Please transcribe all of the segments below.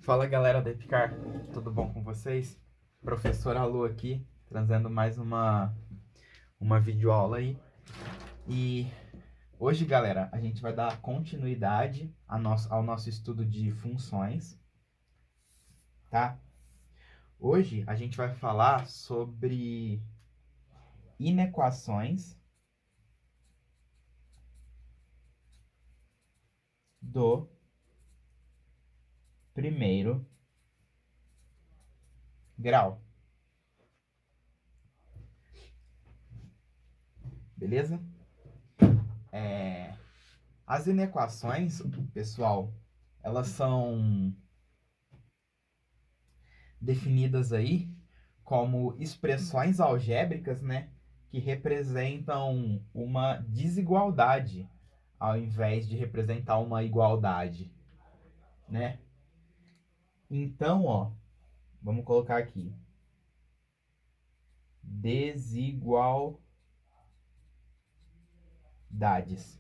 Fala galera da Epicar, tudo bom com vocês? Professor Alô aqui, trazendo mais uma videoaula aí. E hoje, galera, a gente vai dar continuidade ao nosso estudo de funções, tá? Hoje a gente vai falar sobre inequações do primeiro grau. Beleza? As inequações, pessoal, elas são definidas aí como expressões algébricas, né, que representam uma desigualdade ao invés de representar uma igualdade, né? Então, ó, vamos colocar aqui desigualdades.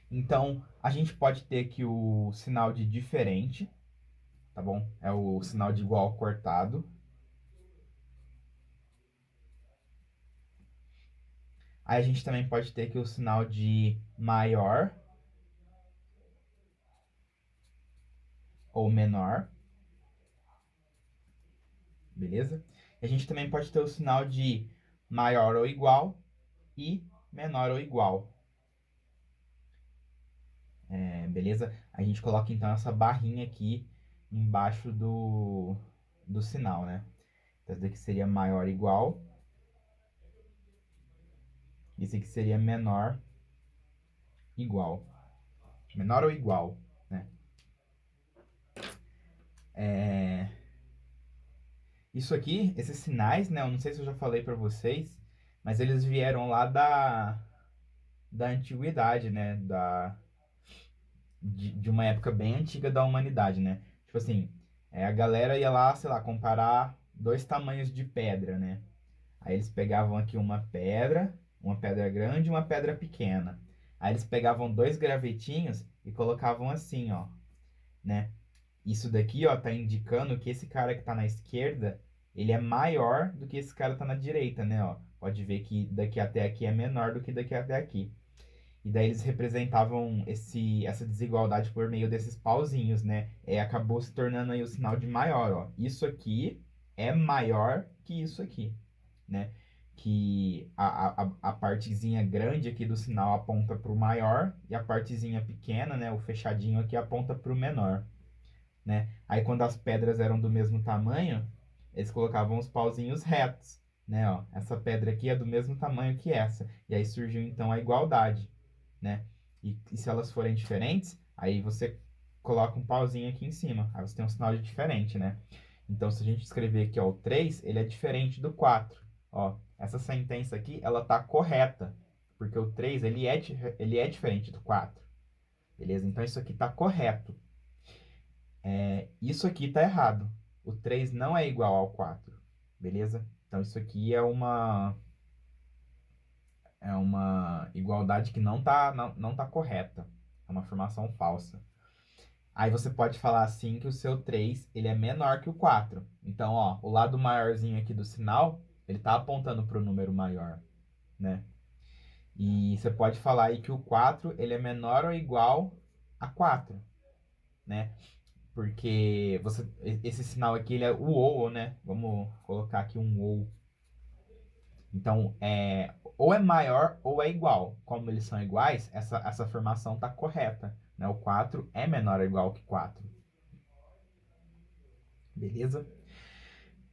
Então, a gente pode ter aqui o sinal de diferente, tá bom? É o sinal de igual cortado. Aí a gente também pode ter aqui o sinal de maior ou menor. Beleza? E a gente também pode ter o sinal de maior ou igual e menor ou igual. Beleza? A gente coloca então essa barrinha aqui embaixo do sinal, né? Então, esse daqui seria maior ou igual. Esse aqui seria menor igual. Menor ou igual, né? Isso aqui, esses sinais, né? Eu não sei se eu já falei para vocês, mas eles vieram lá da antiguidade, né? De uma época bem antiga da humanidade, né? Tipo assim, a galera ia lá, sei lá, comparar dois tamanhos de pedra, né? Aí eles pegavam aqui uma pedra grande e uma pedra pequena. Aí eles pegavam dois gravetinhos e colocavam assim, ó, né? Isso daqui, ó, tá indicando que esse cara que tá na esquerda, ele é maior do que esse cara que tá na direita, né, ó. Pode ver que daqui até aqui é menor do que daqui até aqui. E daí eles representavam essa desigualdade por meio desses pauzinhos, né? Acabou se tornando aí o sinal de maior, ó. Isso aqui é maior que isso aqui, né? Que a partezinha grande aqui do sinal aponta para o maior e a partezinha pequena, né? O fechadinho aqui aponta para o menor, né? Aí quando as pedras eram do mesmo tamanho, eles colocavam os pauzinhos retos, né? Ó, essa pedra aqui é do mesmo tamanho que essa. E aí surgiu então a igualdade, né? E se elas forem diferentes, aí você coloca um pauzinho aqui em cima. Aí você tem um sinal de diferente, né? Então, se a gente escrever aqui, ó, o 3, ele é diferente do 4. Ó, essa sentença aqui, ela tá correta, porque o 3, ele é diferente do 4. Beleza? Então, isso aqui tá correto. Isso aqui tá errado. O 3 não é igual ao 4. Beleza? Então, isso aqui é uma igualdade que não tá correta. É uma afirmação falsa. Aí você pode falar assim que o seu 3 ele é menor que o 4. Então, ó, o lado maiorzinho aqui do sinal, ele tá apontando para o número maior, né? E você pode falar aí que o 4 ele é menor ou igual a 4, né? Porque esse sinal aqui ele é o ou, né? Vamos colocar aqui um ou. Então, ou é maior ou é igual. Como eles são iguais, essa afirmação está correta, né? O 4 é menor ou igual que 4. Beleza?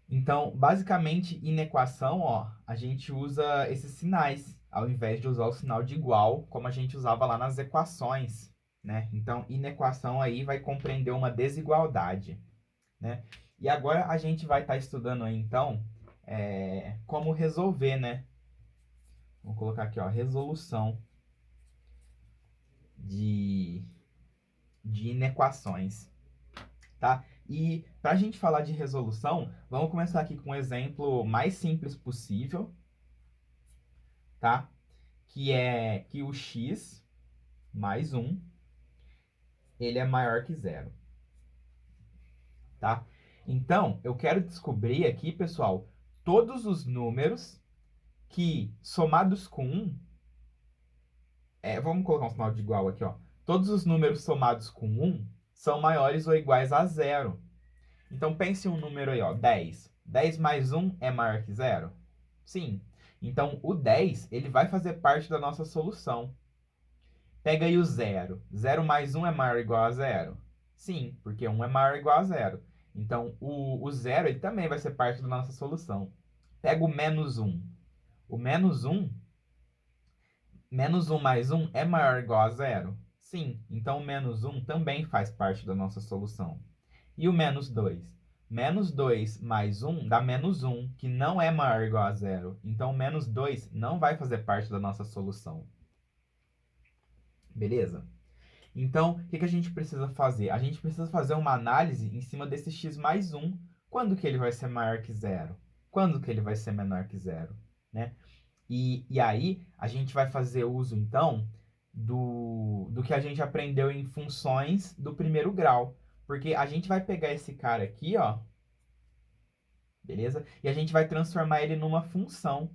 Então, basicamente, inequação, ó, a gente usa esses sinais, ao invés de usar o sinal de igual, como a gente usava lá nas equações, né? Então, inequação aí vai compreender uma desigualdade, né? E agora a gente vai estar estudando aí, então, como resolver, né? Vou colocar aqui, ó, resolução de inequações, tá? E para a gente falar de resolução, vamos começar aqui com um exemplo mais simples possível, tá? Que é que o x mais 1, ele é maior que zero, tá? Então, eu quero descobrir aqui, pessoal, todos os números que, somados com 1, vamos colocar um sinal de igual aqui, ó. Todos os números somados com 1 são maiores ou iguais a zero. Então, pense em um número aí, ó, 10. 10 mais 1 é maior que zero? Sim. Então, o 10, ele vai fazer parte da nossa solução. Pega aí o zero. 0 mais 1 é maior ou igual a zero? Sim, porque 1 é maior ou igual a zero. Então, o zero, ele também vai ser parte da nossa solução. Pega o menos 1. O menos 1 mais 1 é maior ou igual a zero? Sim, então o menos 1 também faz parte da nossa solução. E o menos 2? Menos 2 mais 1 dá menos 1, que não é maior ou igual a zero. Então, o menos 2 não vai fazer parte da nossa solução. Beleza? Então, o que a gente precisa fazer? A gente precisa fazer uma análise em cima desse x mais 1. Quando que ele vai ser maior que zero? Quando que ele vai ser menor que zero? Né? E aí, a gente vai fazer uso, então, do que a gente aprendeu em funções do primeiro grau. Porque a gente vai pegar esse cara aqui, ó, beleza? E a gente vai transformar ele numa função.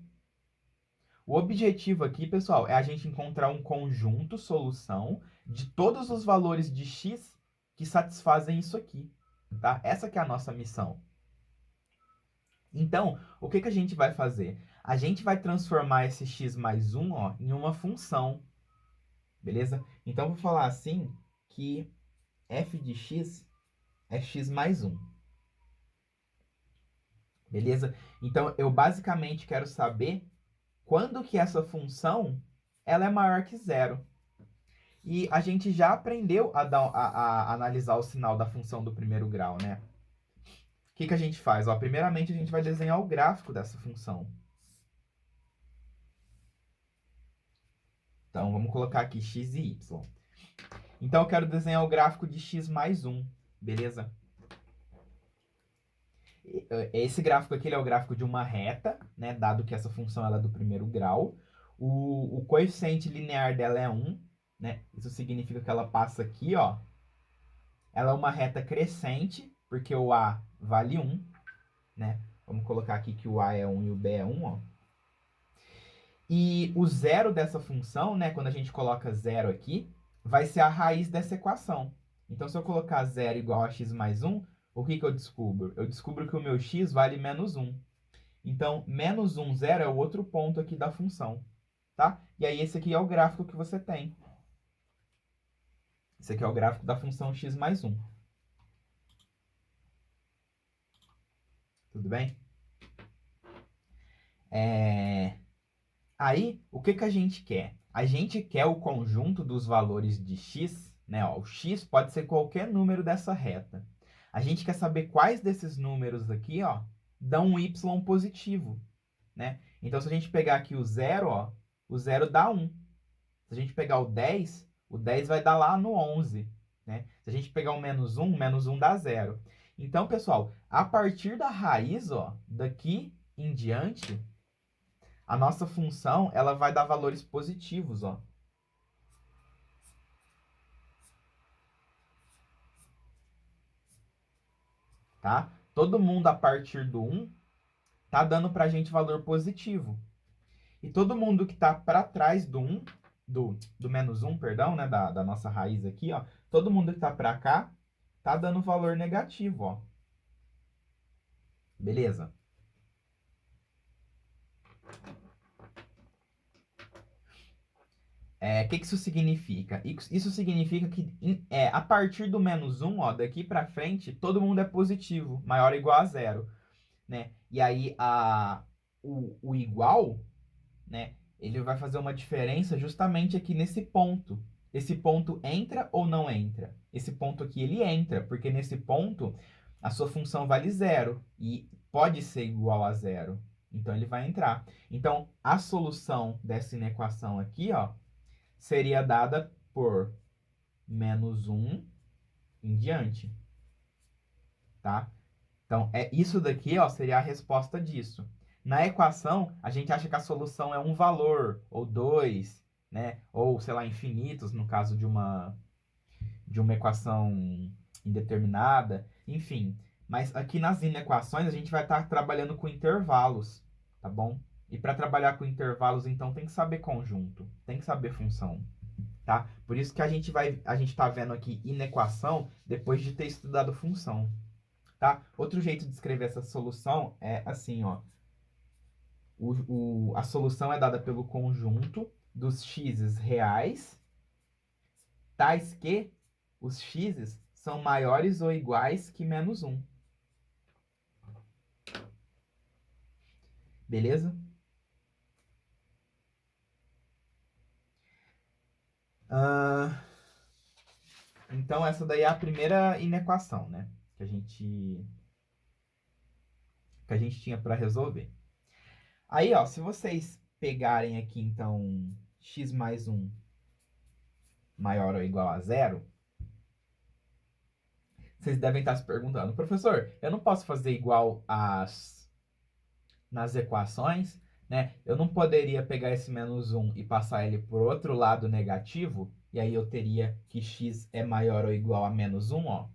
O objetivo aqui, pessoal, é a gente encontrar um conjunto solução de todos os valores de x que satisfazem isso aqui, tá? Essa que é a nossa missão. Então, o que a gente vai fazer? A gente vai transformar esse x mais 1, ó, em uma função, beleza? Então, eu vou falar assim que f de x é x mais 1, beleza? Então, eu basicamente quero saber quando que essa função ela é maior que zero. E a gente já aprendeu a analisar o sinal da função do primeiro grau, né? O que a gente faz? Ó, primeiramente, a gente vai desenhar o gráfico dessa função. Então, vamos colocar aqui x e y. Então, eu quero desenhar o gráfico de x mais 1, beleza? Esse gráfico aqui é o gráfico de uma reta, né? Dado que essa função ela é do primeiro grau. O coeficiente linear dela é 1, né? Isso significa que ela passa aqui, ó. Ela é uma reta crescente, porque o a vale 1, né? Vamos colocar aqui que o a é 1 e o b é 1, ó. E o zero dessa função, né? Quando a gente coloca zero aqui, vai ser a raiz dessa equação. Então, se eu colocar zero igual a x mais 1, o que eu descubro? Eu descubro que o meu x vale menos 1. Então, menos 1, 0 é o outro ponto aqui da função, tá? E aí, esse aqui é o gráfico que você tem. Esse aqui é o gráfico da função x mais 1. Tudo bem? Aí, o que a gente quer? A gente quer o conjunto dos valores de x, né? Ó, o x pode ser qualquer número dessa reta. A gente quer saber quais desses números aqui, ó, dão um y positivo, né? Então, se a gente pegar aqui o zero, ó, o zero dá 1. Se a gente pegar o 10 vai dar lá no 11, né? Se a gente pegar o menos 1 dá 0. Então, pessoal, a partir da raiz, ó, daqui em diante, a nossa função ela vai dar valores positivos, ó. Tá? Todo mundo a partir do 1 tá dando pra gente valor positivo. E todo mundo que tá para trás do 1, do menos 1, perdão, né, da nossa raiz aqui, ó, todo mundo que tá para cá tá dando valor negativo, ó. Beleza? Que isso significa? Isso significa que a partir do menos 1, ó, daqui para frente, todo mundo é positivo, maior ou igual a zero, né? E aí o igual, né, ele vai fazer uma diferença justamente aqui nesse ponto. Esse ponto entra ou não entra? Esse ponto aqui ele entra, porque nesse ponto a sua função vale zero e pode ser igual a zero. Então ele vai entrar. Então a solução dessa inequação aqui, ó, seria dada por menos 1 em diante. tá? Então, isso daqui, ó, seria a resposta disso. Na equação, a gente acha que a solução é um valor, ou dois, né? Ou, sei lá, infinitos, no caso de uma equação indeterminada, enfim. Mas aqui nas inequações, a gente vai estar trabalhando com intervalos, tá bom? E para trabalhar com intervalos, então, tem que saber conjunto, tem que saber função, tá? Por isso que a gente tá vendo aqui inequação depois de ter estudado função, tá? Outro jeito de escrever essa solução é assim, ó. A solução é dada pelo conjunto dos x's reais, tais que os x's são maiores ou iguais que menos 1. Beleza? Então, essa daí é a primeira inequação, né? Que a gente tinha para resolver. Aí, ó, se vocês pegarem aqui, então, x mais 1 maior ou igual a zero, vocês devem estar se perguntando, professor, eu não posso fazer igual nas equações, né? Eu não poderia pegar esse menos 1 e passar ele por outro lado negativo, e aí eu teria que x é maior ou igual a menos 1, ó.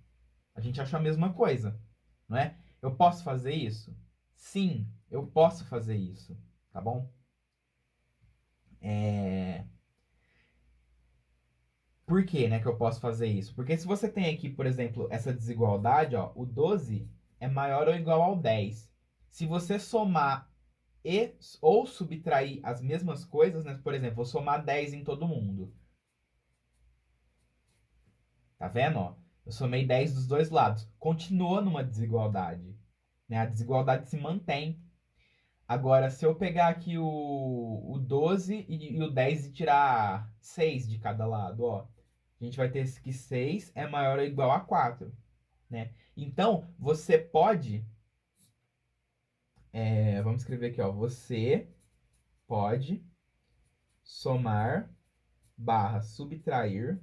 A gente acha a mesma coisa, não é? Eu posso fazer isso? Sim, eu posso fazer isso, tá bom? Por que, né, que eu posso fazer isso? Porque se você tem aqui, por exemplo, essa desigualdade, ó, o 12 é maior ou igual ao 10. Se você somar ou subtrair as mesmas coisas, né? Por exemplo, vou somar 10 em todo mundo. Tá vendo, ó? Eu somei 10 dos dois lados. Continua numa desigualdade, né? A desigualdade se mantém. Agora, se eu pegar aqui o 12 e o 10 e tirar 6 de cada lado, ó, a gente vai ter que 6 é maior ou igual a 4, né? Então, você pode, vamos escrever aqui, ó, você pode somar barra subtrair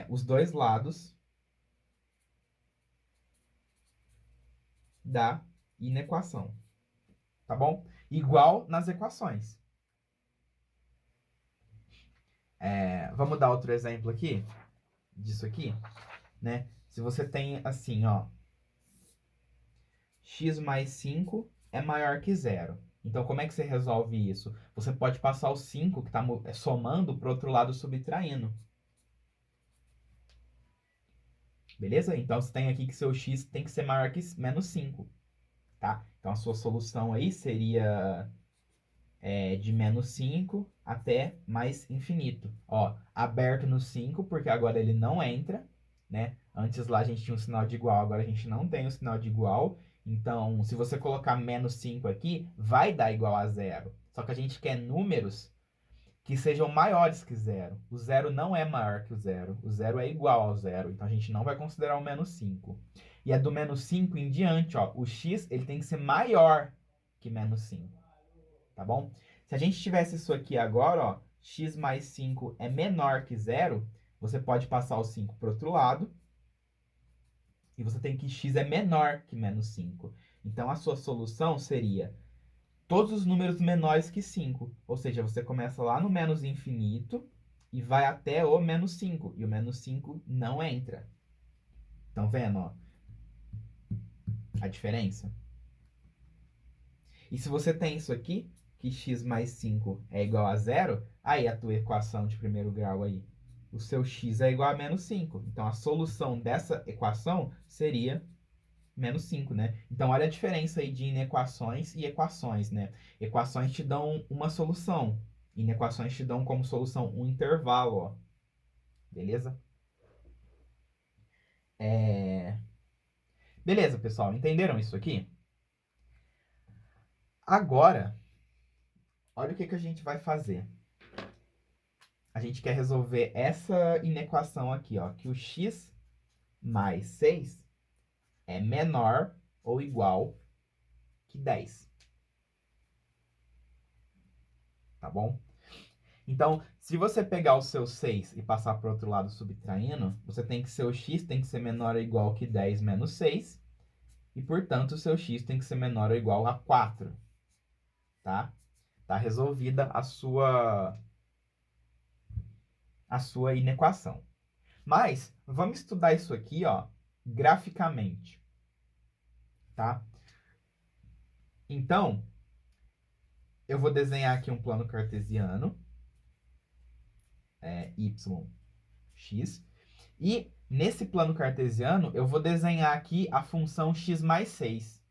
os dois lados da inequação, tá bom? Igual nas equações. Vamos dar outro exemplo aqui, disso aqui, né? Se você tem assim, ó, x mais 5 é maior que zero. Então, como é que você resolve isso? Você pode passar o 5 que está somando para o outro lado subtraindo. Beleza? Então, você tem aqui que seu x tem que ser maior que menos 5. Tá? Então, a sua solução aí seria de menos 5 até mais infinito. Ó, aberto no 5, porque agora ele não entra, né? Antes lá a gente tinha um sinal de igual, agora a gente não tem o sinal de igual. Então, se você colocar menos 5 aqui, vai dar igual a zero. Só que a gente quer números que sejam maiores que zero. O zero não é maior que o zero. O zero é igual ao zero. Então, a gente não vai considerar o menos 5. E é do menos 5 em diante, ó. O x ele tem que ser maior que menos 5. Tá bom? Se a gente tivesse isso aqui agora, ó, x mais 5 é menor que zero, você pode passar o 5 para o outro lado. E você tem que x é menor que menos 5. Então, a sua solução seria todos os números menores que 5. Ou seja, você começa lá no menos infinito e vai até o menos 5. E o menos 5 não entra. Estão vendo, ó, a diferença? E se você tem isso aqui, que x mais 5 é igual a zero, aí a tua equação de primeiro grau aí, o seu x é igual a menos 5. Então, a solução dessa equação seria menos 5, né? Então, olha a diferença aí de inequações e equações, né? Equações te dão uma solução. Inequações te dão como solução um intervalo, ó. Beleza? Beleza, pessoal. Entenderam isso aqui? Agora, olha o que a gente vai fazer. A gente quer resolver essa inequação aqui, ó. Que o x mais 6 é menor ou igual que 10. Tá bom? Então, se você pegar o seu 6 e passar para o outro lado subtraindo, você tem que ser o x tem que ser menor ou igual que 10 menos 6, e, portanto, o seu x tem que ser menor ou igual a 4, tá? Tá resolvida a sua inequação. Mas, vamos estudar isso aqui, ó, graficamente, tá? Então, eu vou desenhar aqui um plano cartesiano, y, x, e nesse plano cartesiano, eu vou desenhar aqui a função x mais 6,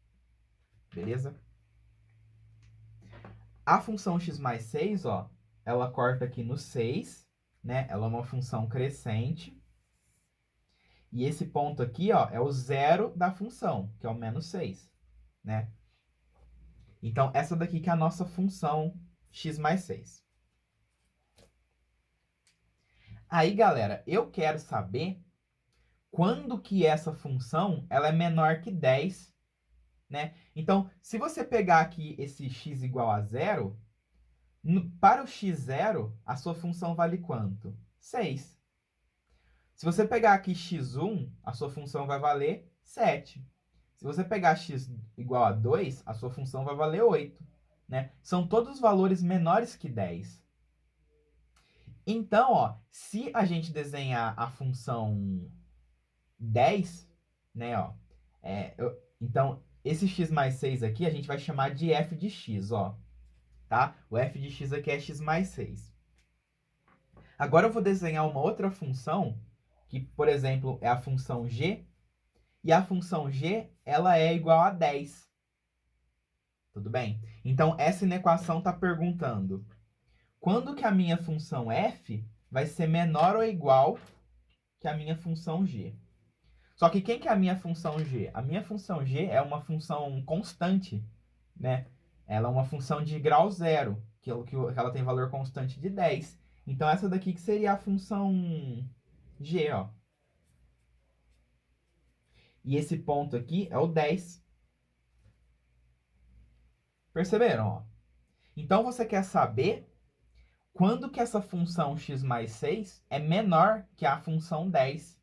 beleza? A função x mais 6, ó, ela corta aqui no 6, né? Ela é uma função crescente. E esse ponto aqui, ó, é o zero da função, que é o menos 6, né? Então, essa daqui que é a nossa função x mais 6. Aí, galera, eu quero saber quando que essa função ela é menor que 10, né? Então, se você pegar aqui esse x igual a zero, para o x0, a sua função vale quanto? 6. Se você pegar aqui x1, a sua função vai valer 7. Se você pegar x igual a 2, a sua função vai valer 8. Né? São todos valores menores que 10. Então, ó, se a gente desenhar a função 10, né, ó, então, esse x mais 6 aqui a gente vai chamar de f de x, ó, tá? O f de x aqui é x mais 6. Agora eu vou desenhar uma outra função, que, por exemplo, é a função g, e a função g, ela é igual a 10. Tudo bem? Então, essa inequação está perguntando quando que a minha função f vai ser menor ou igual que a minha função g. Só que quem que é a minha função g? A minha função g é uma função constante, né? Ela é uma função de grau zero, que ela tem valor constante de 10. Então, essa daqui que seria a função g, ó. E esse ponto aqui é o 10. Perceberam, ó? Então, você quer saber quando que essa função x mais 6 é menor que a função 10,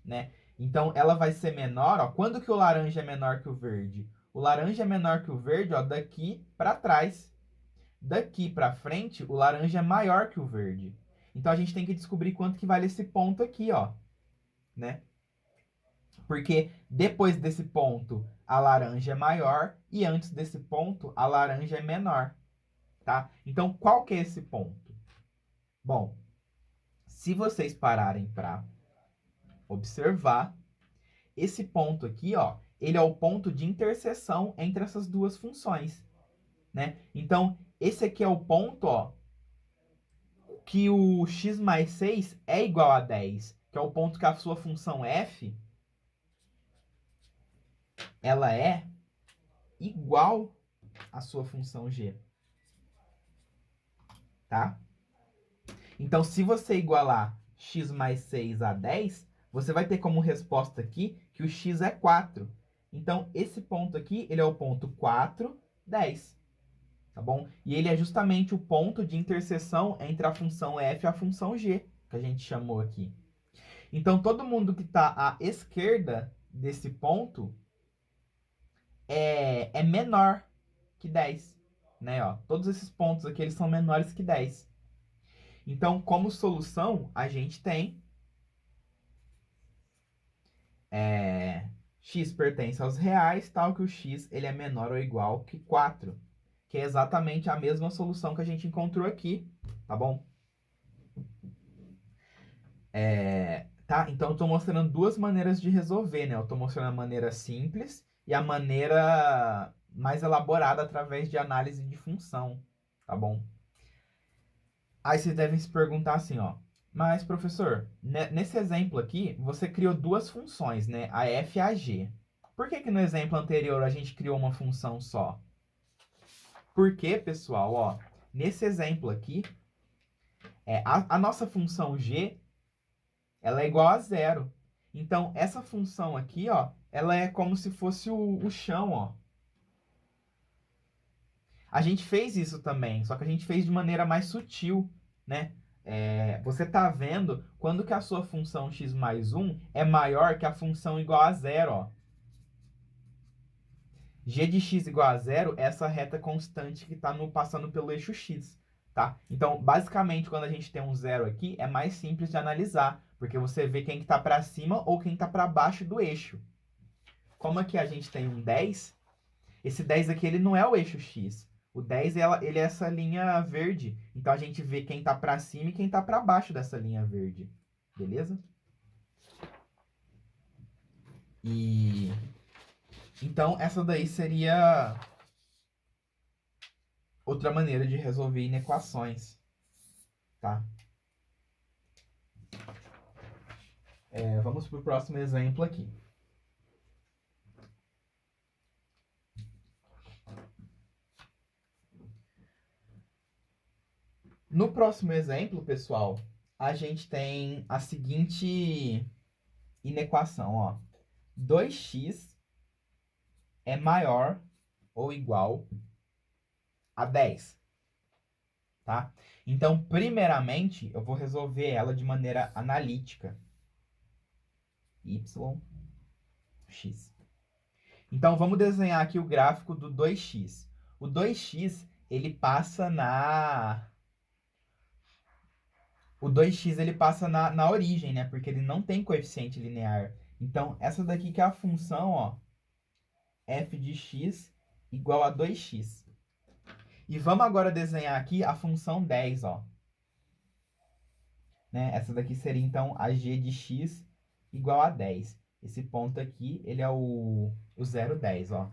né? Então, ela vai ser menor, ó. Quando que o laranja é menor que o verde? O laranja é menor que o verde, ó, daqui para trás. Daqui para frente, o laranja é maior que o verde. Então, a gente tem que descobrir quanto que vale esse ponto aqui, ó, né? Porque depois desse ponto, a laranja é maior e antes desse ponto, a laranja é menor, tá? Então, qual que é esse ponto? Bom, se vocês pararem para observar, esse ponto aqui, ó, ele é o ponto de interseção entre essas duas funções, né? Então, esse aqui é o ponto, ó, que o x mais 6 é igual a 10, que é o ponto que a sua função f, ela é igual à sua função g, tá? Então, se você igualar x mais 6 a 10, você vai ter como resposta aqui que o x é 4. Então, esse ponto aqui, ele é o ponto 4, 10. Tá bom? E ele é justamente o ponto de interseção entre a função f e a função g, que a gente chamou aqui. Então, todo mundo que está à esquerda desse ponto é menor que 10. Né? Ó, todos esses pontos aqui eles são menores que 10. Então, como solução, a gente tem x pertence aos reais, tal que o x ele é menor ou igual que 4, que é exatamente a mesma solução que a gente encontrou aqui, tá bom? Tá? Então, eu estou mostrando duas maneiras de resolver, né? Eu estou mostrando a maneira simples e a maneira mais elaborada através de análise de função, tá bom? Aí vocês devem se perguntar assim, ó, mas professor, nesse exemplo aqui, você criou duas funções, né? A f e a g. Por que que no exemplo anterior a gente criou uma função só? Porque, pessoal, ó, nesse exemplo aqui, a nossa função g, ela é igual a zero. Então, essa função aqui, ó, ela é como se fosse o chão, ó. A gente fez isso também, só que a gente fez de maneira mais sutil, né? Você está vendo quando que a sua função x mais 1 é maior que a função igual a zero, ó. G de x igual a zero é essa reta constante que está passando pelo eixo x, tá? Então, basicamente, quando a gente tem um zero aqui, é mais simples de analisar, porque você vê quem está para cima ou quem está para baixo do eixo. Como aqui a gente tem um 10, esse 10 aqui ele não é o eixo x. O 10 ele é essa linha verde. Então, a gente vê quem está para cima e quem está para baixo dessa linha verde. Beleza? E então, essa daí seria outra maneira de resolver inequações, tá? Vamos para o próximo exemplo aqui. No próximo exemplo, pessoal, a gente tem a seguinte inequação, ó. 2x é maior ou igual a 10, tá? Então, primeiramente, eu vou resolver ela de maneira analítica. X. Então, vamos desenhar aqui o gráfico do 2x. O 2x, ele passa na origem, né? Porque ele não tem coeficiente linear. Então, essa daqui que é a função, ó, f de x igual a 2x. E vamos agora desenhar aqui a função 10, ó. Né? Essa daqui seria, então, a g de x igual a 10. Esse ponto aqui, ele é o 0,10, ó.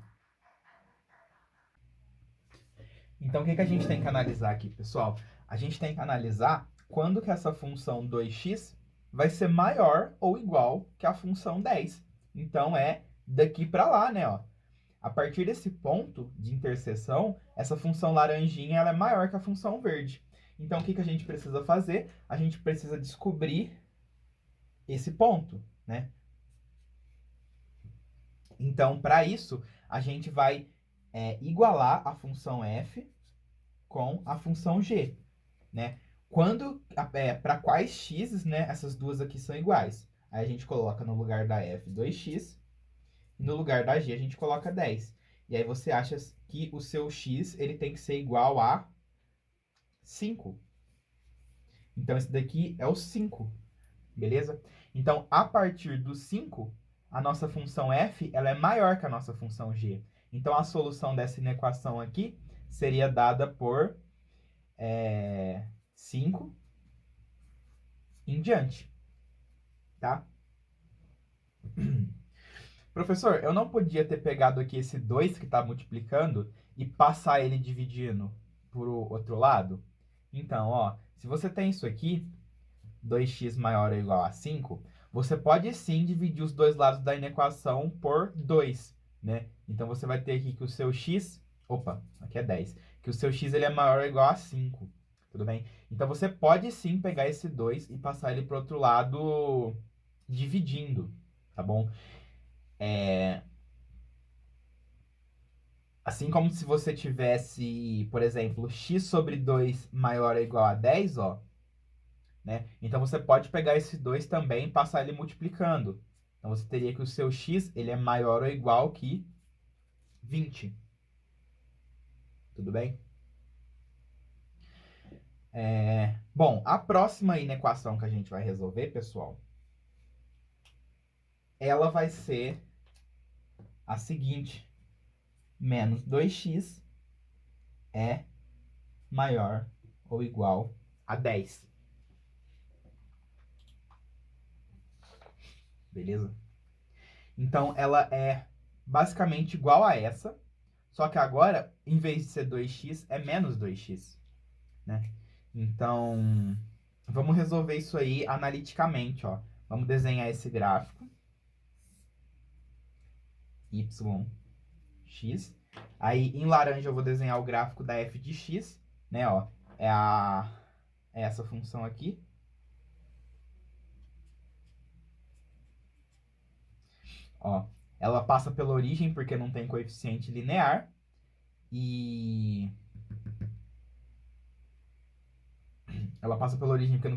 Então, o que a gente tem que analisar aqui, pessoal? A gente tem que analisar quando que essa função 2x vai ser maior ou igual que a função 10. Então, é daqui para lá, né? Ó. A partir desse ponto de interseção, essa função laranjinha ela é maior que a função verde. Então, o que a gente precisa fazer? A gente precisa descobrir esse ponto, né? Então, para isso, a gente vai igualar a função f com a função g, né? Para quais x, né, essas duas aqui são iguais. Aí a gente coloca no lugar da f 2x e no lugar da g a gente coloca 10. E aí você acha que o seu x ele tem que ser igual a 5. Então esse daqui é o 5, beleza? Então a partir do 5, a nossa função f ela é maior que a nossa função g. Então a solução dessa inequação aqui seria dada por 5 em diante, tá? Professor, eu não podia ter pegado aqui esse 2 que está multiplicando e passar ele dividindo por o outro lado? Então, ó, se você tem isso aqui, 2x maior ou igual a 5, você pode sim dividir os dois lados da inequação por 2, né? Então, você vai ter aqui que o seu x... Opa, aqui é 10. Que o seu x ele é maior ou igual a 5, tudo bem? Então, você pode sim pegar esse 2 e passar ele para o outro lado dividindo, tá bom? Assim como se você tivesse, por exemplo, x sobre 2 maior ou igual a 10, ó, né? Então você pode pegar esse 2 também e passar ele multiplicando. Então você teria que o seu x ele é maior ou igual que 20. Tudo bem? Bom, a próxima inequação que a gente vai resolver, pessoal, ela vai ser a seguinte: menos 2x é maior ou igual a 10. Beleza? Então, ela é basicamente igual a essa, só que agora, em vez de ser 2x, é menos 2x, né? Então, vamos resolver isso aí analiticamente, ó. Vamos desenhar esse gráfico. X. Aí, em laranja, eu vou desenhar o gráfico da f de x, né, ó. É essa função aqui. Ó, ela passa pela origem porque não tem coeficiente linear. E Ela passa pela origem porque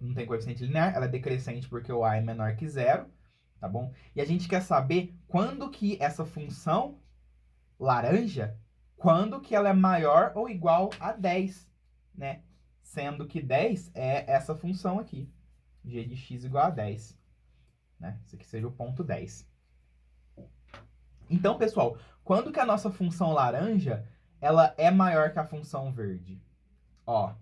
não tem coeficiente linear, ela é decrescente porque o a é menor que zero, tá bom? E a gente quer saber quando que essa função laranja, quando que ela é maior ou igual a 10, né? Sendo que 10 é essa função aqui, g de x igual a 10, né? Esse aqui seria o ponto 10. Então, pessoal, quando que a nossa função laranja, ela é maior que a função verde? Ó,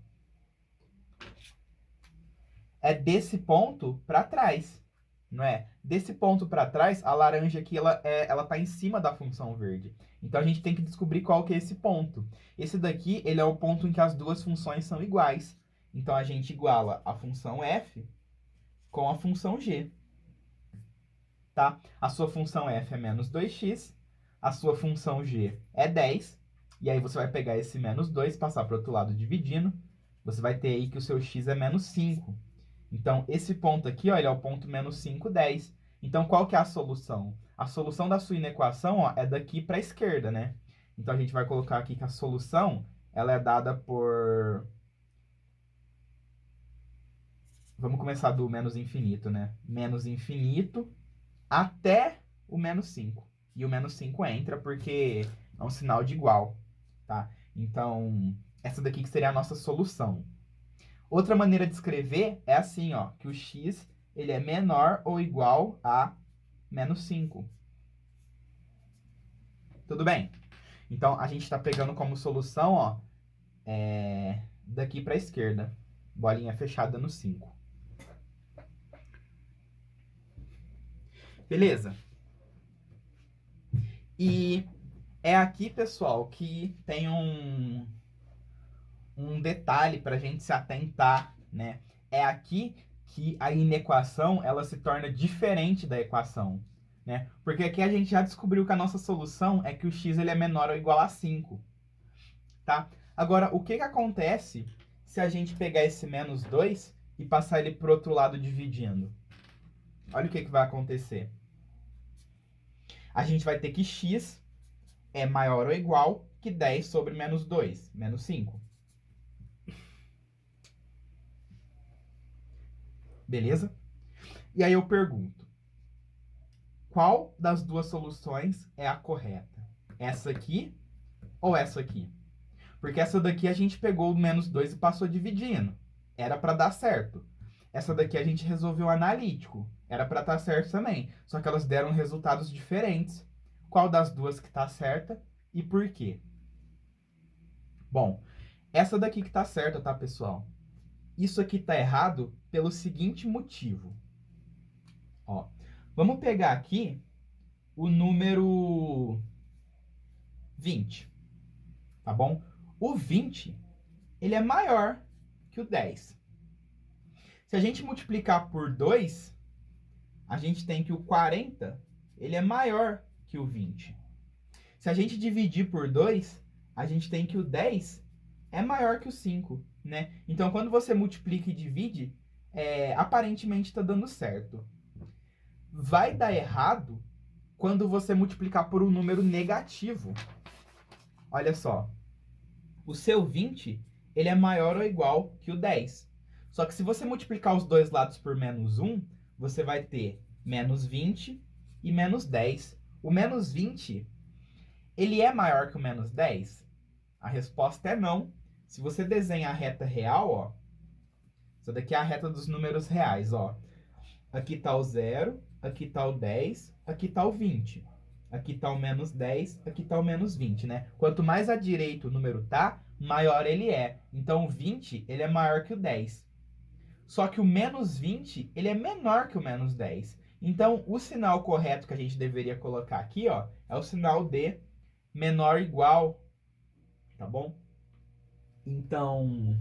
é desse ponto para trás, não é? Desse ponto para trás, a laranja aqui, ela tá em cima da função verde. Então, a gente tem que descobrir qual que é esse ponto. Esse daqui, ele é o ponto em que as duas funções são iguais. Então, a gente iguala a função f com a função g, tá? A sua função f é menos 2x, a sua função g é 10, e aí você vai pegar esse menos 2, passar para o outro lado dividindo, você vai ter aí que o seu x é menos 5. Então, esse ponto aqui, ó, ele é o ponto menos 5, 10. Então, qual que é a solução? A solução da sua inequação, ó, é daqui para a esquerda, né? Então, a gente vai colocar aqui que a solução, ela é dada por... Vamos começar do menos infinito, né? Menos infinito até o menos 5. E o menos 5 entra porque é um sinal de igual, tá? Então, essa daqui que seria a nossa solução. Outra maneira de escrever é assim, ó, que o x ele é menor ou igual a menos 5. Tudo bem? Então, a gente está pegando como solução, ó, daqui para a esquerda. Bolinha fechada no 5. Beleza? E é aqui, pessoal, que tem um detalhe para a gente se atentar, né? É aqui que a inequação ela se torna diferente da equação, né? Porque aqui a gente já descobriu que a nossa solução é que o x ele é menor ou igual a 5, tá? Agora, o que acontece se a gente pegar esse menos 2 e passar ele para o outro lado dividindo? Olha o que vai acontecer. A gente vai ter que x é maior ou igual que 10 sobre menos 2, menos 5. Beleza? E aí eu pergunto, qual das duas soluções é a correta? Essa aqui ou essa aqui? Porque essa daqui a gente pegou o menos 2 e passou dividindo. Era para dar certo. Essa daqui a gente resolveu analítico. Era para estar certo também. Só que elas deram resultados diferentes. Qual das duas que está certa e por quê? Bom, essa daqui que está certa, tá, pessoal? Isso aqui está errado pelo seguinte motivo. Ó, vamos pegar aqui o número 20, tá bom? O 20, ele é maior que o 10. Se a gente multiplicar por 2, a gente tem que o 40, ele é maior que o 20. Se a gente dividir por 2, a gente tem que o 10 é maior que o 5, né? Então, quando você multiplica e divide, aparentemente está dando certo. Vai dar errado quando você multiplicar por um número negativo. Olha só, o seu 20, ele é maior ou igual que o 10. Só que se você multiplicar os dois lados por menos 1, você vai ter menos 20 e menos 10. O menos 20, ele é maior que o menos 10? A resposta é não. Se você desenha a reta real, ó, essa daqui é a reta dos números reais, ó. Aqui está o 0, aqui está o 10, aqui está o 20. Aqui está o menos 10, aqui está o menos 20, né? Quanto mais à direita o número tá, maior ele é. Então, o 20, ele é maior que o 10. Só que o menos 20, ele é menor que o menos 10. Então, o sinal correto que a gente deveria colocar aqui, ó, é o sinal de menor ou igual, tá bom? Então,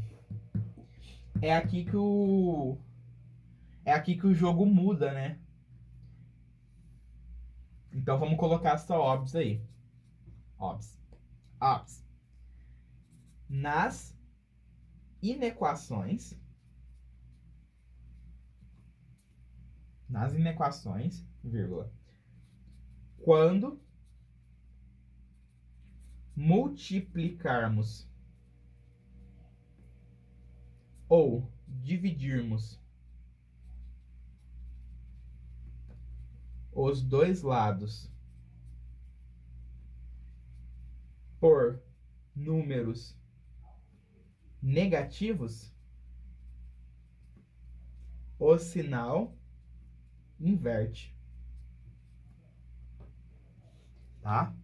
é aqui que o jogo muda, né? Então, vamos colocar só óbvios aí. Óbvios. Óbvios. Nas inequações, vírgula, quando multiplicarmos ou dividirmos os dois lados por números negativos, o sinal inverte, tá?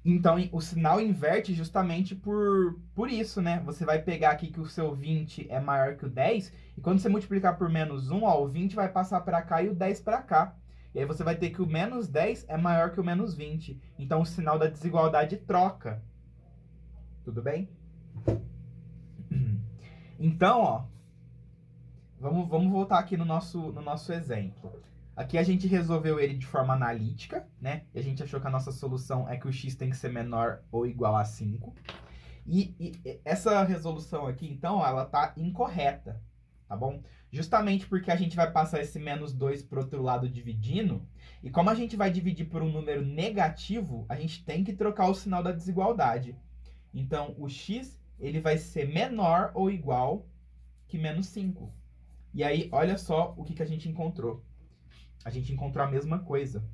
Então, o sinal inverte justamente por isso, né? Você vai pegar aqui que o seu 20 é maior que o 10, e quando você multiplicar por menos 1, ó, o 20 vai passar para cá e o 10 para cá. E aí você vai ter que o menos 10 é maior que o menos 20. Então, o sinal da desigualdade troca. Tudo bem? Então, ó, vamos voltar aqui no nosso exemplo. Aqui a gente resolveu ele de forma analítica, né? E a gente achou que a nossa solução é que o x tem que ser menor ou igual a 5. E essa resolução aqui, então, ela tá incorreta, tá bom? Justamente porque a gente vai passar esse menos 2 para o outro lado dividindo, e como a gente vai dividir por um número negativo, a gente tem que trocar o sinal da desigualdade. Então, o x ele vai ser menor ou igual que menos 5. E aí, olha só o que a gente encontrou. A gente encontrou a mesma coisa.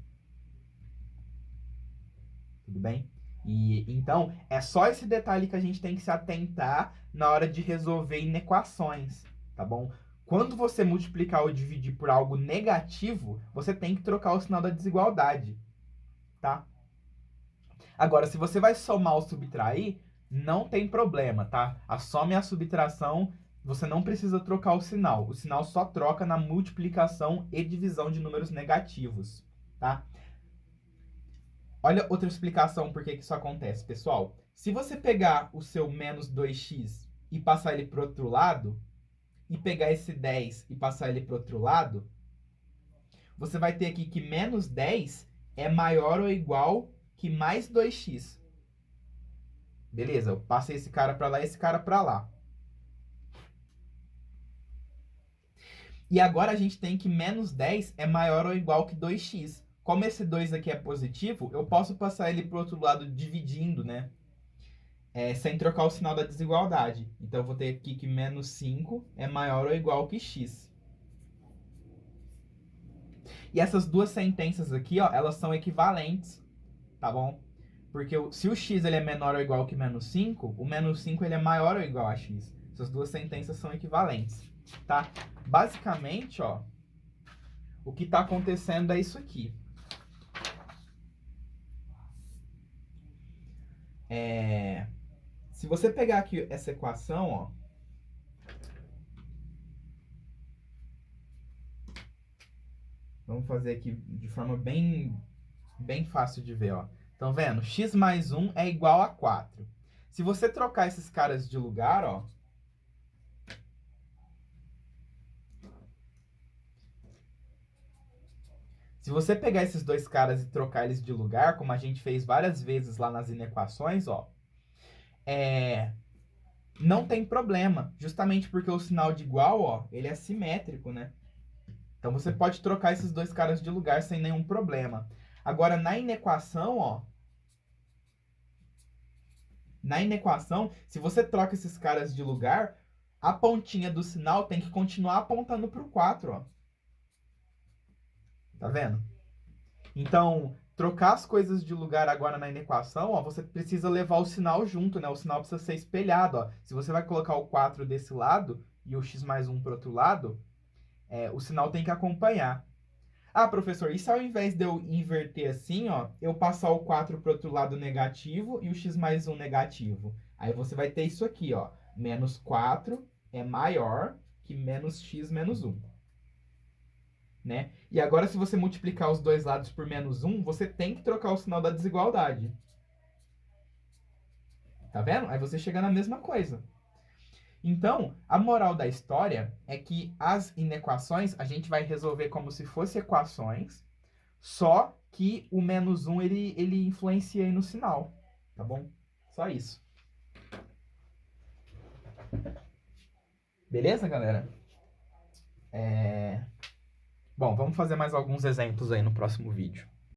Tudo bem? E então, é só esse detalhe que a gente tem que se atentar na hora de resolver inequações, tá bom? Quando você multiplicar ou dividir por algo negativo, você tem que trocar o sinal da desigualdade, tá? Agora, se você vai somar ou subtrair, não tem problema, tá? A soma e a subtração, você não precisa trocar o sinal. O sinal só troca na multiplicação e divisão de números negativos, tá? Olha outra explicação por que isso acontece, pessoal. Se você pegar o seu menos 2x e passar ele para o outro lado, e pegar esse 10 e passar ele para o outro lado, você vai ter aqui que menos 10 é maior ou igual que mais 2x. Beleza, eu passei esse cara para lá e esse cara para lá. E agora a gente tem que menos 10 é maior ou igual que 2x. Como esse 2 aqui é positivo, eu posso passar ele para o outro lado dividindo, né? Sem trocar o sinal da desigualdade. Então, eu vou ter aqui que menos 5 é maior ou igual que x. E essas duas sentenças aqui, ó, elas são equivalentes, tá bom? Porque se o x ele é menor ou igual que menos 5, o menos 5 ele é maior ou igual a x. Essas duas sentenças são equivalentes, tá? Basicamente, ó, o que está acontecendo é isso aqui. Se você pegar aqui essa equação, ó, vamos fazer aqui de forma bem fácil de ver, ó. Estão vendo? X mais 1 é igual a 4. Se você trocar esses caras de lugar, ó, se você pegar esses dois caras e trocar eles de lugar, como a gente fez várias vezes lá nas inequações, ó, não tem problema, justamente porque o sinal de igual, ó, ele é simétrico, né? Então você pode trocar esses dois caras de lugar sem nenhum problema. Agora, na inequação, ó, se você troca esses caras de lugar, a pontinha do sinal tem que continuar apontando para o 4, ó. Tá vendo? Então, trocar as coisas de lugar agora na inequação, ó, você precisa levar o sinal junto, né? O sinal precisa ser espelhado, ó. Se você vai colocar o 4 desse lado e o x mais 1 para o outro lado, o sinal tem que acompanhar. Ah, professor, e se ao invés de eu inverter assim, ó, eu passar o 4 para o outro lado negativo e o x mais 1 negativo? Aí você vai ter isso aqui, ó. Menos 4 é maior que menos x menos 1. Né? E agora, se você multiplicar os dois lados por menos 1, você tem que trocar o sinal da desigualdade. Tá vendo? Aí você chega na mesma coisa. Então, a moral da história é que as inequações a gente vai resolver como se fossem equações, só que o menos 1 ele influencia aí no sinal, tá bom? Só isso. Beleza, galera? Bom, vamos fazer mais alguns exemplos aí no próximo vídeo.